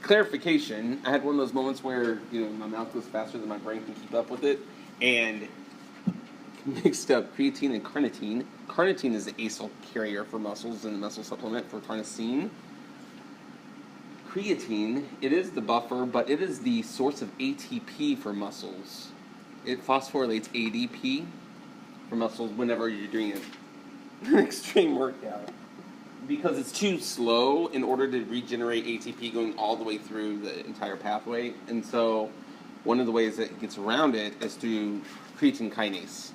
clarification, I had one of those moments where, my mouth goes faster than my brain can keep up with it, and mixed up creatine and carnitine. Carnitine is the acyl carrier for muscles in the muscle supplement for carnosine. Creatine, it is the buffer, but it is the source of ATP for muscles. It phosphorylates ADP for muscles whenever you're doing an extreme workout. Because it's too slow in order to regenerate ATP going all the way through the entire pathway. And so one of the ways that it gets around it is through creatine kinase.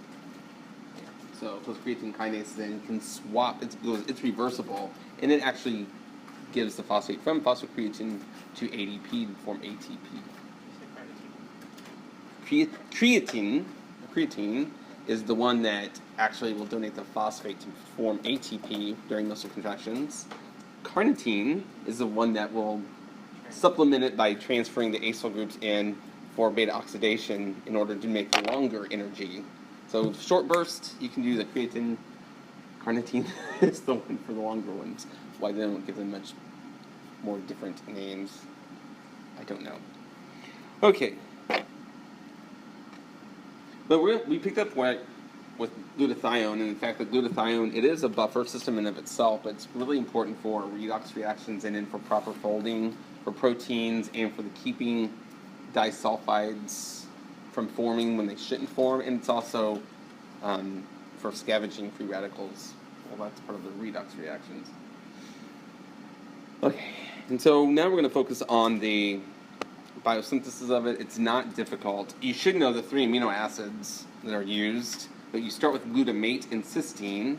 So because creatine kinase then can swap, it's reversible, and it actually gives the phosphate from phosphocreatine to ADP to form ATP. Creatine is the one that actually will donate the phosphate to form ATP during muscle contractions. Carnitine is the one that will supplement it by transferring the acyl groups in for beta oxidation in order to make longer energy. So short burst, you can do the creatine. Carnitine is the one for the longer ones. Why they don't give them much more different names, I don't know. Okay. But we picked up with glutathione, and in fact, the glutathione, it is a buffer system in of itself, but it's really important for redox reactions and then for proper folding, for proteins, and for the keeping disulfides from forming when they shouldn't form, and it's also for scavenging free radicals. Well, that's part of the redox reactions. Okay, and so now we're going to focus on the biosynthesis of it. It's not difficult. You should know the 3 amino acids that are used, but you start with glutamate and cysteine.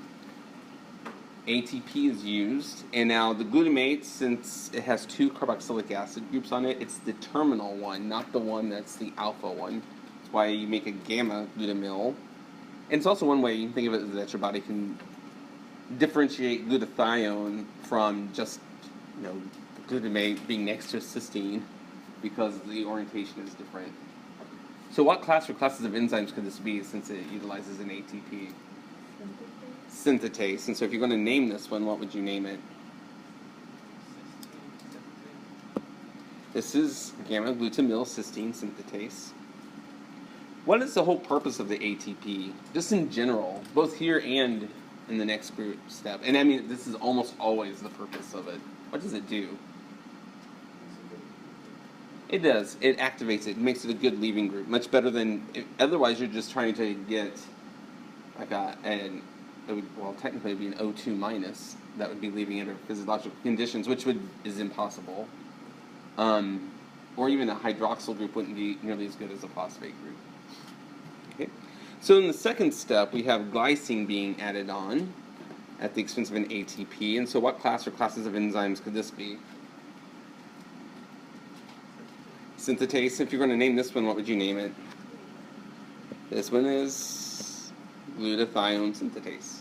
ATP is used, and now the glutamate, since it has 2 carboxylic acid groups on it, it's the terminal one, not the one that's the alpha one. That's why you make a gamma glutamyl. And it's also one way you can think of it that your body can differentiate glutathione from just, glutamate being next to cysteine, because the orientation is different. So what class or classes of enzymes could this be, since it utilizes an ATP? Synthetase. And so if you're going to name this one, what would you name it? This is gamma-glutamyl cysteine synthetase. What is the whole purpose of the ATP? Just in general, both here and in the next group step. And I mean, this is almost always the purpose of it. What does it do? It does. It activates it. It makes it a good leaving group. Much better than... Otherwise, you're just trying to get like it would, technically it would be an O2 minus. That would be leaving under physiological conditions, which is impossible. Or even a hydroxyl group wouldn't be nearly as good as a phosphate group. Okay. So in the second step, we have glycine being added on at the expense of an ATP. And so what class or classes of enzymes could this be? Synthetase. If you're going to name this one, what would you name it? This one is glutathione synthetase.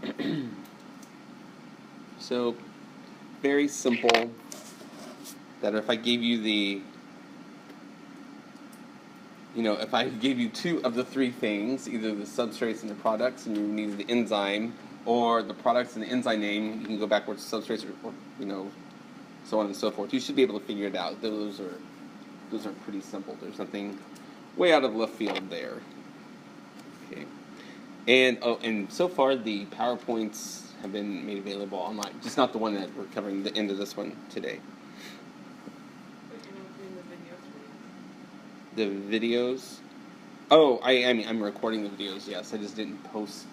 Okay. So, very simple, that if I gave you if I gave you 2 of the 3 things, either the substrates and the products, and you needed the enzyme, or the products and the enzyme name, you can go backwards to substrates, or so on and so forth. You should be able to figure it out. Those are pretty simple. There's nothing way out of left field there. Okay. And so far the PowerPoints have been made available online. Just not the one that we're covering the end of this one today. But you're not doing the videos? The videos? Oh, I mean, I'm recording the videos, yes. I just didn't post,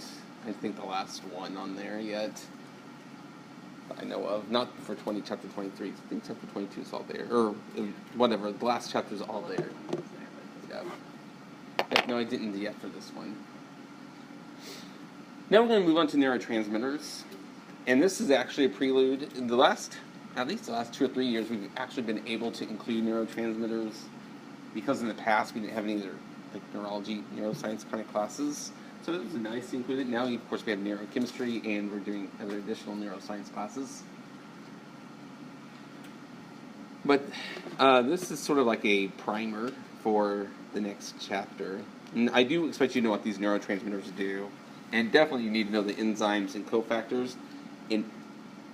I think, the last one on there yet. That I know of. Not for chapter 23. I think chapter 22 is all there. Or whatever. The last chapter is all there. Yeah. No, I didn't yet for this one. Now we're going to move on to neurotransmitters. And this is actually a prelude. At least the last 2 or 3 years, we've actually been able to include neurotransmitters, because in the past we didn't have any other neurology, neuroscience kind of classes. So it was nice to include it. Now, of course, we have neurochemistry, and we're doing other additional neuroscience classes. But this is sort of like a primer for the next chapter. And I do expect you to know what these neurotransmitters do. And definitely you need to know the enzymes and cofactors. And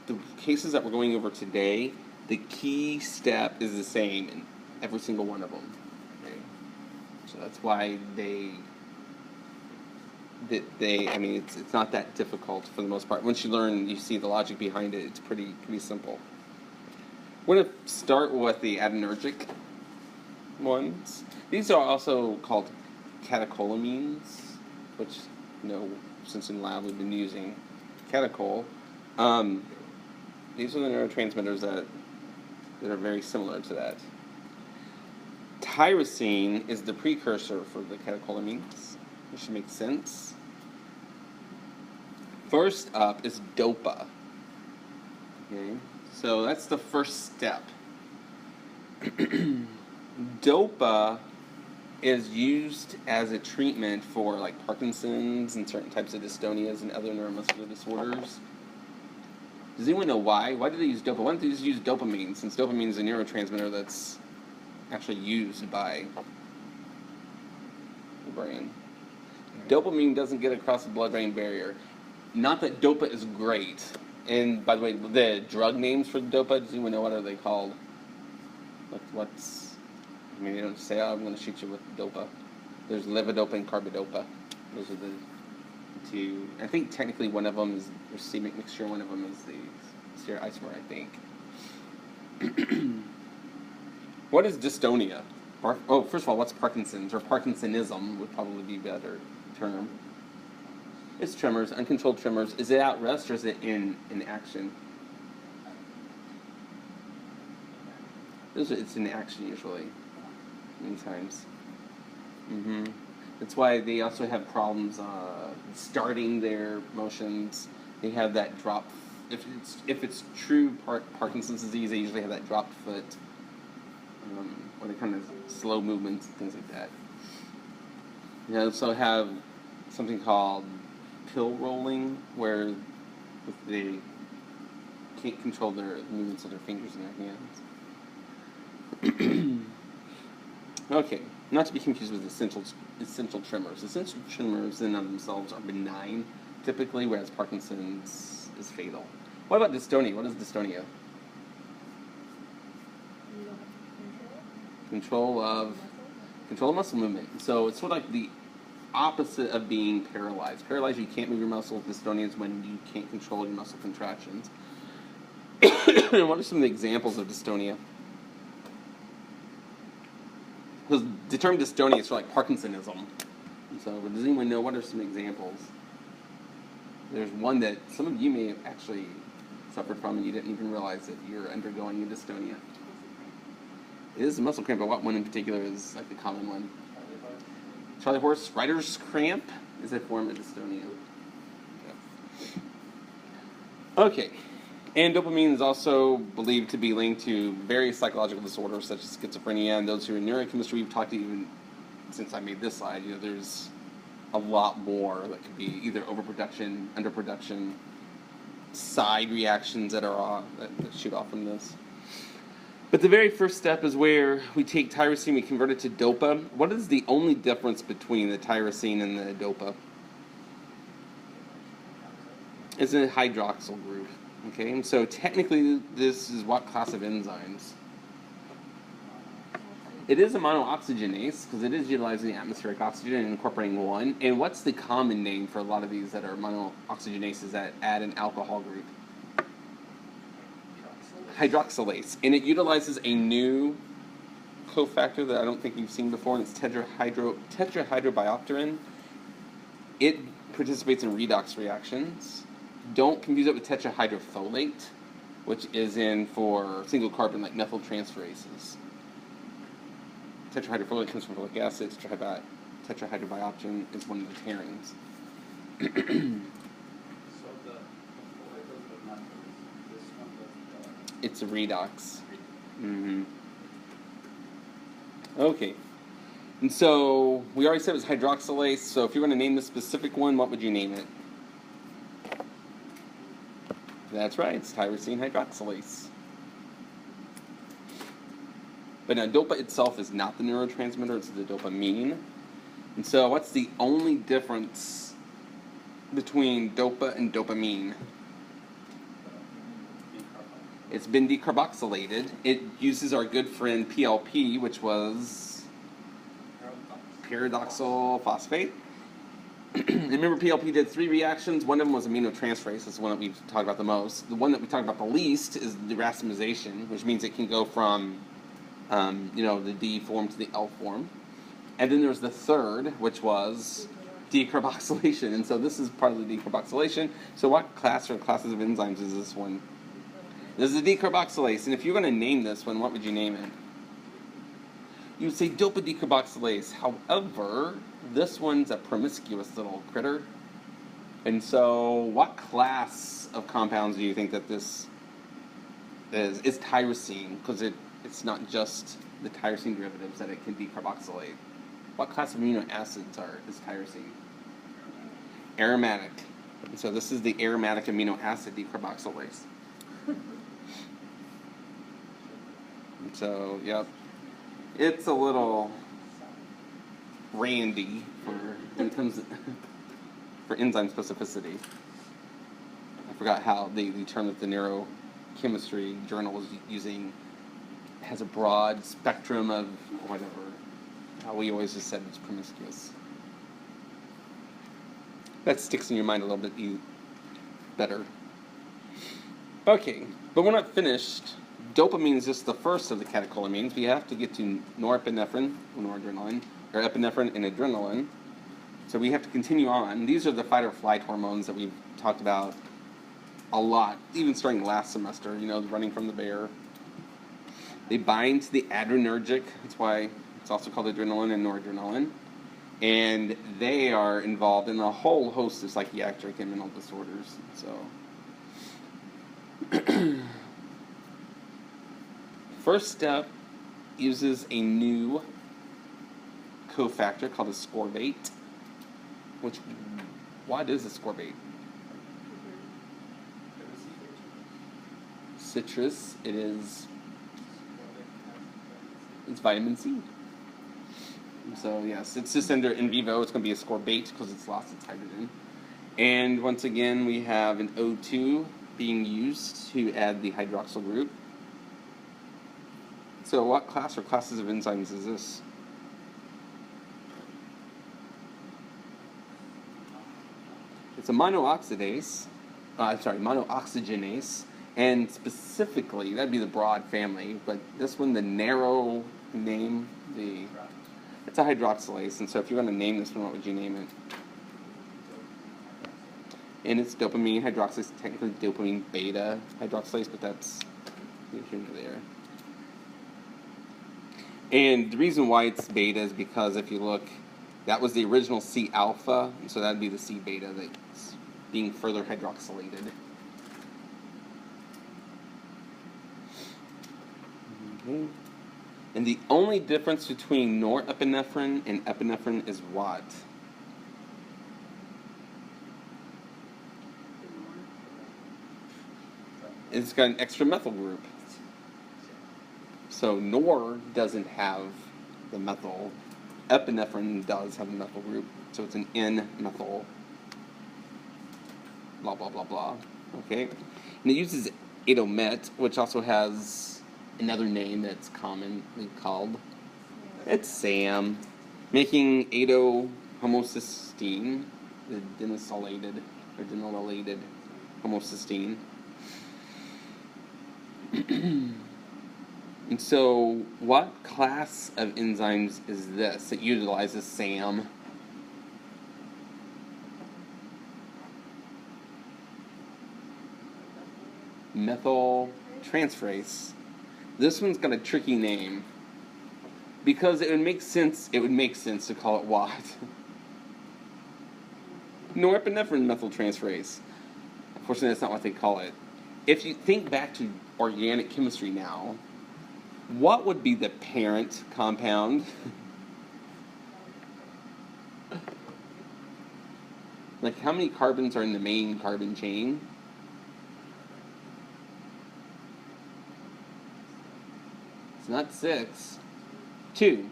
the cases that we're going over today, the key step is the same in every single one of them. Okay? So that's why I mean, it's not that difficult for the most part. Once you learn, you see the logic behind it, it's pretty simple. We're going to start with the adrenergic ones. These are also called catecholamines, which, since in lab we've been using catechol. These are the neurotransmitters that are very similar to that. Tyrosine is the precursor for the catecholamines, which should make sense. First up is DOPA. Okay, so that's the first step. DOPA is used as a treatment for like Parkinson's and certain types of dystonias and other neuromuscular disorders. Does anyone know why? Why do they use DOPA? Why don't they just use dopamine, since dopamine is a neurotransmitter that's actually used by the brain? Dopamine doesn't get across the blood-brain barrier. Not that DOPA is great. And by the way, the drug names for DOPA, does anyone know what are they called? I mean, they don't say, I'm going to shoot you with DOPA. There's levodopa and carbidopa. Those are the two. I think technically one of them is racemic mixture, one of them is the stereoisomer, I think. What is dystonia? First of all, what's Parkinson's? Or Parkinsonism would probably be a better term. It's tremors, uncontrolled tremors. Is it at rest or is it in action? It's in action usually, many times. That's why they also have problems starting their motions. They have that drop. If it's true Parkinson's disease, they usually have that dropped foot, or they kind of slow movements and things like that. They also have something called pill rolling, where they can't control their movements of their fingers and their hands. Okay, not to be confused with essential tremors. Essential tremors in and of themselves are benign, typically, whereas Parkinson's is fatal. What about dystonia? What is dystonia? Control of muscle movement. So it's sort of like the opposite of being paralyzed. Paralyzed, you can't move your muscles. Dystonia is when you can't control your muscle contractions. What are some of the examples of dystonia? Because the term dystonia is sort of like Parkinsonism. So does anyone know what are some examples? There's one that some of you may have actually suffered from and you didn't even realize that you're undergoing a dystonia. It is a muscle cramp, but what one in particular is like the common one? Charlie horse rider's cramp is a form of dystonia. Okay. And dopamine is also believed to be linked to various psychological disorders such as schizophrenia. And those who are in neurochemistry, we've talked to even since I made this slide, there's a lot more that could be either overproduction, underproduction, side reactions that shoot off from this. But the very first step is where we take tyrosine, we convert it to DOPA. What is the only difference between the tyrosine and the DOPA? It's a hydroxyl group. Okay, and so technically this is what class of enzymes? It is a monooxygenase because it is utilizing atmospheric oxygen and incorporating one. And what's the common name for a lot of these that are monooxygenases that add an alcohol group? Hydroxylase. And it utilizes a new cofactor that I don't think you've seen before, and it's tetrahydrobiopterin. It participates in redox reactions. Don't confuse it with tetrahydrofolate, which is in for single carbon like methyltransferases. Tetrahydrofolate comes from folic acid. Tetrahydrobiopterin is one of the pairings. So the folate does the methyl. This one does the... It's a redox. Okay. And so we already said it was hydroxylase. So if you were going to name the specific one, what would you name it? That's right, it's tyrosine hydroxylase. But now, DOPA itself is not the neurotransmitter, it's the dopamine. And so what's the only difference between DOPA and dopamine? It's been decarboxylated. It uses our good friend PLP, which was pyridoxal phosphate. Remember, PLP did 3 reactions. One of them was aminotransferase. That's the one that we've talked about the most. The one that we talked about the least is the racemization, which means it can go from, the D form to the L form. And then there's the third, which was decarboxylation. And so this is part of the decarboxylation. So what class or classes of enzymes is this one? This is a decarboxylase. And if you're going to name this one, what would you name it? You would say dopa decarboxylase. However, this one's a promiscuous little critter. And so what class of compounds do you think that this is? It's tyrosine, because it's not just the tyrosine derivatives that it can decarboxylate. What class of amino acids is tyrosine? Aromatic. And so this is the aromatic amino acid decarboxylase. And so, yep. It's a little randy when it comes to, for enzyme specificity. I forgot how the term that the neurochemistry journal was using has a broad spectrum of whatever. How we always just said it's promiscuous. That sticks in your mind a little bit better. Okay, but we're not finished. Dopamine is just the first of the catecholamines. We have to get to norepinephrine, noradrenaline, or epinephrine and adrenaline. So we have to continue on. These are the fight or flight hormones that we've talked about a lot, even starting last semester, running from the bear. They bind to the adrenergic. That's why it's also called adrenaline and noradrenaline. And they are involved in a whole host of psychiatric and mental disorders. So, first step uses a new cofactor called a ascorbate. What is ascorbate? Citrus. It's vitamin C. So yes, it's just in vivo. It's going to be ascorbate because it's lost its hydrogen. And once again, we have an O2 being used to add the hydroxyl group. So what class or classes of enzymes is this? It's a monooxygenase, and specifically, that'd be the broad family, but this one, the narrow name, it's a hydroxylase, and so if you're going to name this one, what would you name it? And it's dopamine hydroxylase, technically dopamine beta hydroxylase, but that's here and there. And the reason why it's beta is because if you look, that was the original C alpha, so that'd be the C beta that's being further hydroxylated. Okay. And the only difference between norepinephrine and epinephrine is what? It's got an extra methyl group. So nor doesn't have the methyl. Epinephrine does have a methyl group. So it's an N-methyl blah, blah, blah, blah. Okay? And it uses adomet, which also has another name that's commonly called. It's SAM, making homocysteine, the denylated homocysteine. And so, what class of enzymes is this that utilizes SAM? Methyl transferase. This one's got a tricky name because it would make sense to call it what? Norepinephrine methyltransferase. Unfortunately, that's not what they call it. If you think back to organic chemistry now, what would be the parent compound? Like, how many carbons are in the main carbon chain? It's not 6. 2.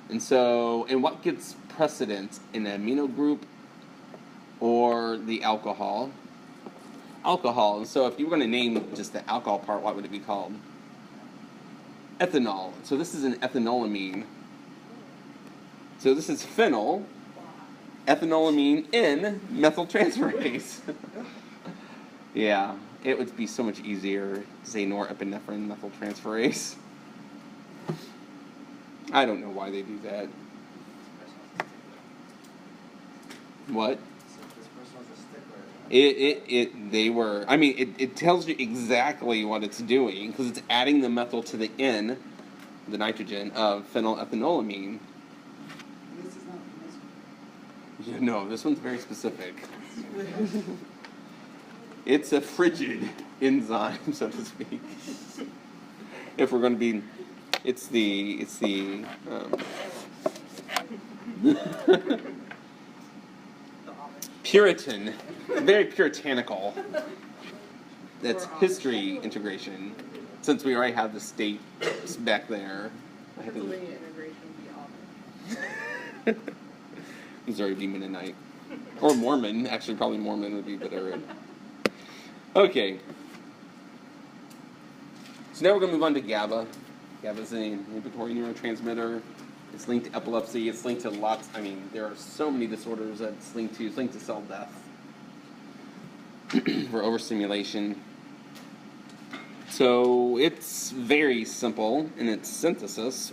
And so, and what gets precedence in the amino group or the alcohol? alcohol. And so if you were going to name just the alcohol part, what would it be called? Ethanol. So this is an ethanolamine. So this is phenyl, ethanolamine in methyltransferase. Yeah, it would be so much easier to say norepinephrine methyltransferase. I don't know why they do that. What? This person was a stickler. It tells you exactly what it's doing because it's adding the methyl to the N, the nitrogen, of phenylethanolamine. This is not this Yeah, no, this one's very specific. It's a frigid enzyme, so to speak. If we're going to be, it's the Puritan, very puritanical. That's history integration. Since we already have the state back there. Pennsylvania integration would be awful. Missouri would be Mennonite. Or Mormon. Actually, probably Mormon would be better. Okay. So now we're going to move on to GABA. GABA is an inhibitory neurotransmitter. It's linked to epilepsy. It's linked to lots. There are so many disorders that it's linked to. It's linked to cell death for overstimulation. So it's very simple in its synthesis.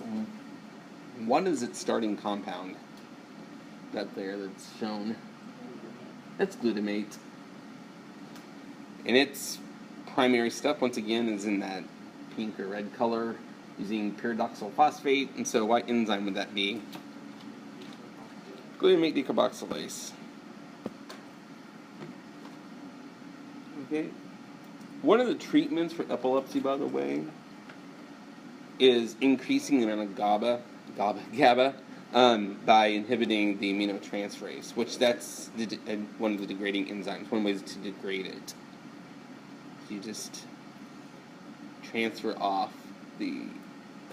What is its starting compound? That there that's shown. That's glutamate. And its primary step, once again, is in that pink or red color, using pyridoxal phosphate. And so what enzyme would that be? Glutamate decarboxylase. Okay. One of the treatments for epilepsy, by the way, is increasing the amount of GABA, by inhibiting the aminotransferase, which that's one of the degrading enzymes. One way is to degrade it. You just transfer off the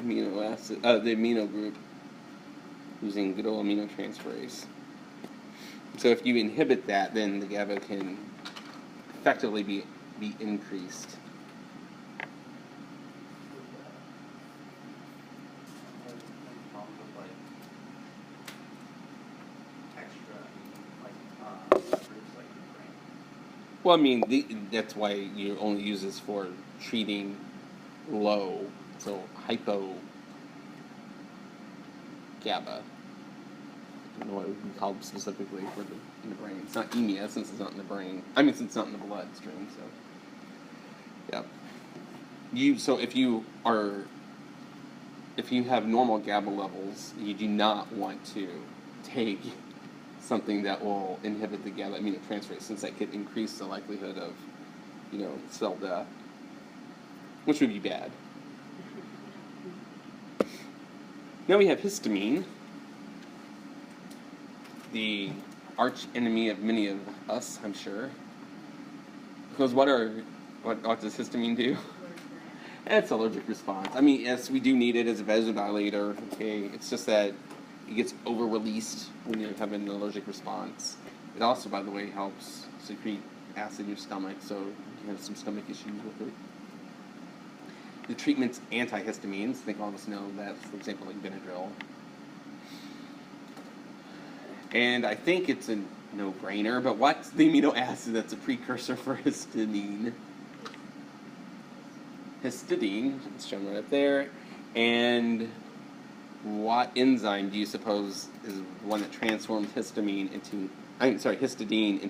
amino acid, the amino group, using good old aminotransferase. So if you inhibit that, then the GABA can effectively be increased. Well, that's why you only use this for treating low, so hypo GABA. I don't know what it would be called specifically in the brain. It's not EMEA since it's not in the brain. Since it's not in the bloodstream. So, yeah. So if you have normal GABA levels, you do not want to take something that will inhibit the GABA aminotransferase, since that could increase the likelihood of, cell death, which would be bad. Now we have histamine, the arch enemy of many of us, I'm sure. Because what does histamine do? It's allergic response. Yes, we do need it as a vasodilator. Okay, it's just that it gets over-released when you have an allergic response. It also, by the way, helps secrete acid in your stomach, so you have some stomach issues with it. The treatment's antihistamines. I think all of us know that, for example, like Benadryl. And I think it's a no-brainer, but what's the amino acid that's a precursor for histidine? Histidine, it's shown right up there. And what enzyme do you suppose is the one that transforms histidine into histamine?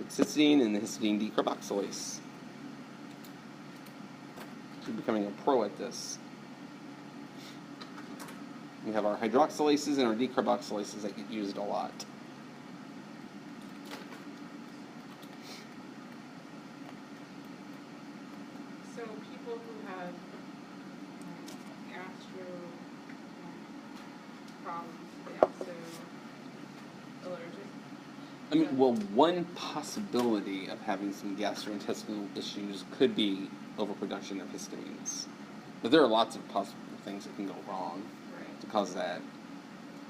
It's histidine and the histidine decarboxylase. We're becoming a pro at this. We have our hydroxylases and our decarboxylases that get used a lot. So people who have gastro problems, they also allergic? One possibility of having some gastrointestinal issues could be overproduction of histamines. But there are lots of possible things that can go wrong to cause that.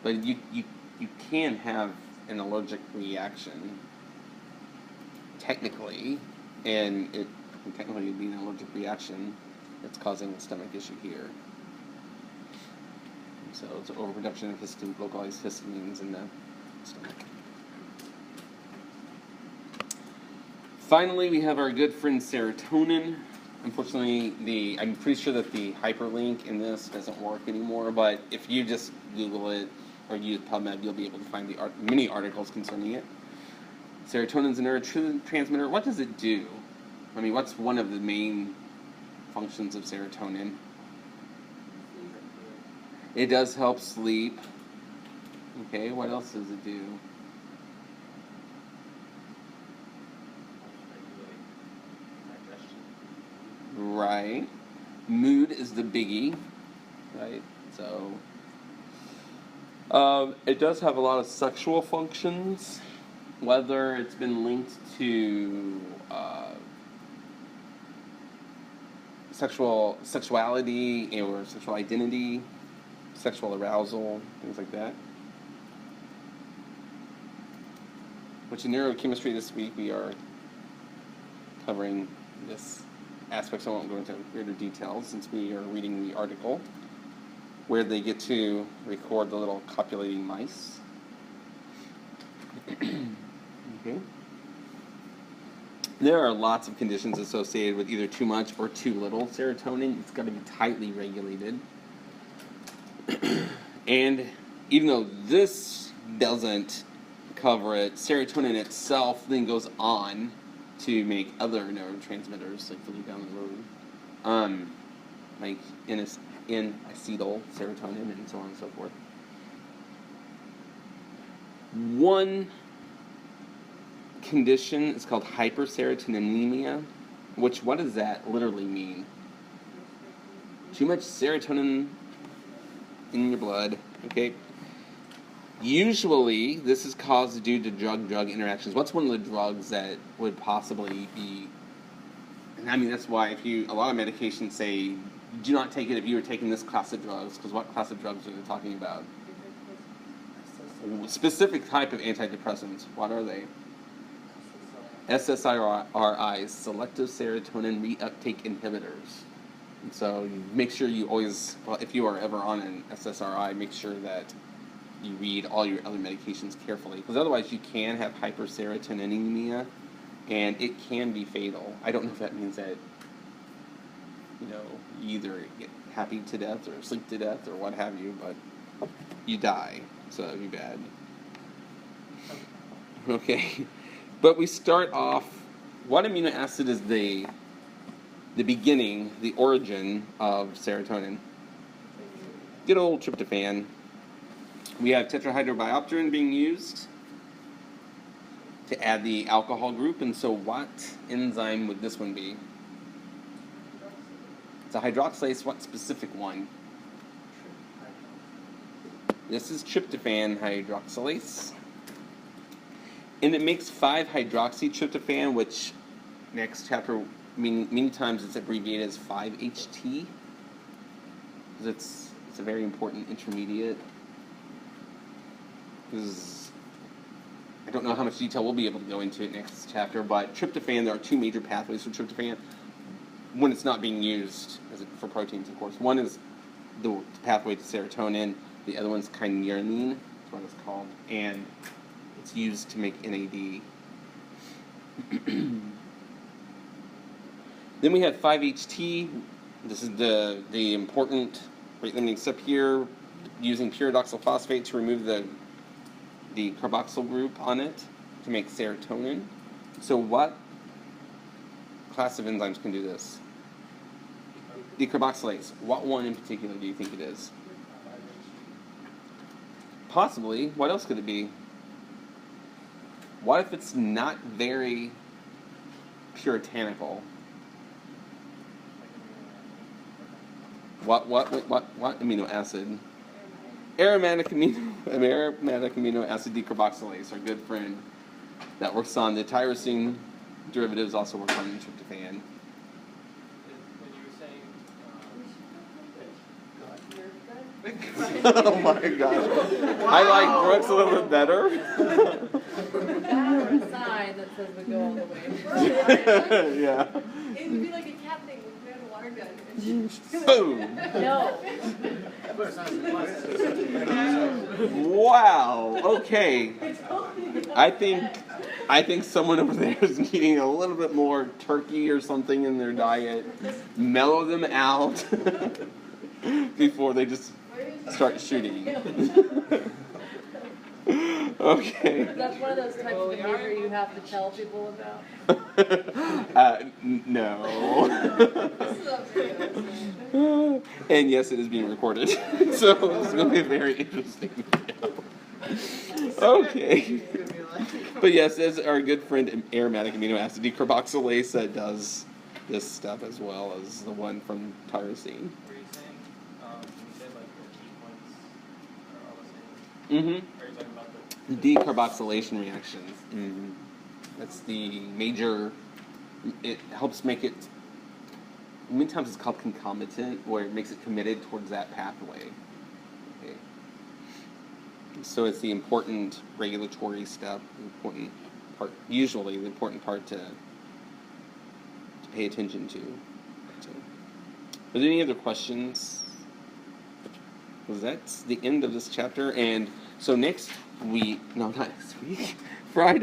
But you can have an allergic reaction, technically, and it technically would be an allergic reaction that's causing a stomach issue here. So it's an overproduction of localized histamines in the stomach. Finally, we have our good friend serotonin. Unfortunately, I'm pretty sure that the hyperlink in this doesn't work anymore, but if you just Google it or use PubMed, you'll be able to find many articles concerning it. Serotonin's a neurotransmitter. What does it do? I mean, what's one of the main functions of serotonin? It does help sleep. Okay, what else does it do? Right. Mood is the biggie, right? So, it does have a lot of sexual functions, whether it's been linked to sexuality or sexual identity, sexual arousal, things like that. Which in neurochemistry this week we are covering this aspect, so I won't go into greater details since we are reading the article where they get to record the little copulating mice. Okay. There are lots of conditions associated with either too much or too little serotonin. It's got to be tightly regulated. And even though this doesn't cover it, serotonin itself then goes on to make other neurotransmitters like further down the road, like N-acetyl serotonin and so on and so forth. One condition is called hyperserotonemia, which, what does that literally mean? Too much serotonin in your blood, okay? Usually, this is caused due to drug-drug interactions. What's one of the drugs that would possibly be... And I mean, that's why a lot of medications say, do not take it if you were taking this class of drugs, because what class of drugs are they talking about? Specific type of antidepressants. What are they? SSRIs, selective serotonin reuptake inhibitors. And so you make sure you always, well, if you are ever on an SSRI, make sure that you read all your other medications carefully, because otherwise you can have hyperserotonemia, and it can be fatal. I don't know if that means that, you either get happy to death or sleep to death or what have you, but you die, so that would be bad. Okay, but we start off, what amino acid is the beginning, the origin of serotonin? Good old tryptophan. We have tetrahydrobiopterin being used to add the alcohol group, and so what enzyme would this one be? It's a hydroxylase. What specific one? This is tryptophan hydroxylase. And it makes 5-hydroxytryptophan, which next chapter, many times it's abbreviated as 5-HT. It's a very important intermediate. I don't know how much detail we'll be able to go into it next chapter, but tryptophan, there are two major pathways for tryptophan when it's not being used for proteins, of course. One is the pathway to serotonin, the other one's kynurenine, that's what it's called, and it's used to make NAD. Then we have 5-HT. This is the important rate limiting step here, using pyridoxal phosphate to remove the carboxyl group on it to make serotonin. So what class of enzymes can do this? Decarboxylase. What one in particular do you think it is? Possibly. What else could it be? What if it's not very puritanical? What amino acid? Aromatic amino acid decarboxylase, our good friend that works on the tyrosine derivatives, also works on tryptophan. When you were saying Oh my gosh. I like Brooks a little bit better. That or a sign that says we go all the way. Yeah. It would be like a cat thing with a water gun. Boom. No. Wow. Okay. I think someone over there is needing a little bit more turkey or something in their diet. Mellow them out before they just start shooting. Okay. That's one of those types of behavior you have to tell people about. No. This is up to you. And yes, it is being recorded. So it's going to be a very interesting video. Okay. But yes, as our good friend aromatic amino acid decarboxylase does this stuff as well as the one from tyrosine. Were you saying, when you said like the key points are all the same? Mm-hmm. Are you talking about the Decarboxylation reactions. Mm-hmm. That's the major. It helps make it. Many times it's called concomitant, where it makes it committed towards that pathway. Okay. So it's the important regulatory step, important part. Usually, the important part to pay attention to. So, are there any other questions? Well, that's the end of this chapter, and so next week. No, not next week. Friday.